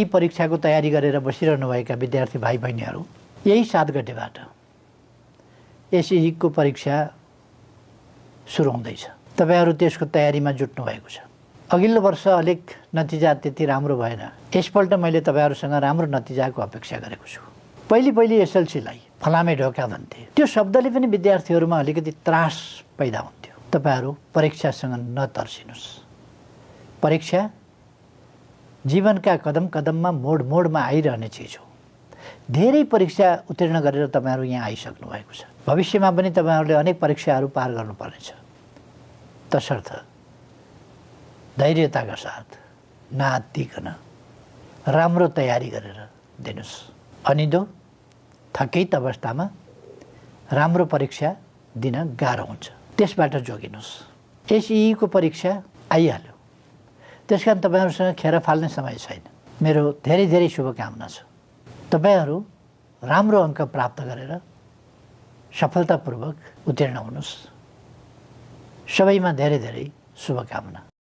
यी परीक्षाको तयारी गरेर बसिरहनुभएका विद्यार्थी भाइ बहिनीहरू यही 7 गतेबाट एसई को परीक्षा सुरु हुँदैछ। तपाईहरु त्यसको तयारीमा जुट्नु भएको छ। अघिल्लो वर्ष अलिक नतिजा त्यति राम्रो भएन। यसपल्ट मैले तपाईहरुसँग राम्रो नतिजाको अपेक्षा गरेको छु। पहिले एसएलसीलाई फलामे ढोका भन्थे। त्यो शब्दले पनि विद्यार्थीहरुमा अलिकति त्रास पैदा हुन्थ्यो। तपाईहरु परीक्षासँग नतर्सिनुस्। परीक्षा जीवनका कदम-कदममा मोडमा आइरहने चीज हो। धेरै परीक्षा उत्तीर्ण गरेर तपाईहरु यहाँ आइसक्नु भएको छ। भविष्यमा पनि तपाईहरुले अनेक परीक्षाहरू पार गर्नुपर्नेछ। तसर्थ धैर्यताका साथ नआत्तिकन राम्रो तयारी गरेर दिनुस्। अनिदो थकित अवस्थामा राम्रो परीक्षा दिन गाह्रो हुन्छ। त्यसबाट जोगिनुस्। एसई को परीक्षा आइहाल्यो। त्यसकारण तपाईहरुसँग खेर फाल्ने समय छैन। मेरो धेरै शुभकामना छ। तपाईहरु राम्रो अंक प्राप्त गरेर सफलतापूर्वक उत्तीर्ण हुनुस्। सबैमा धेरै शुभकामना।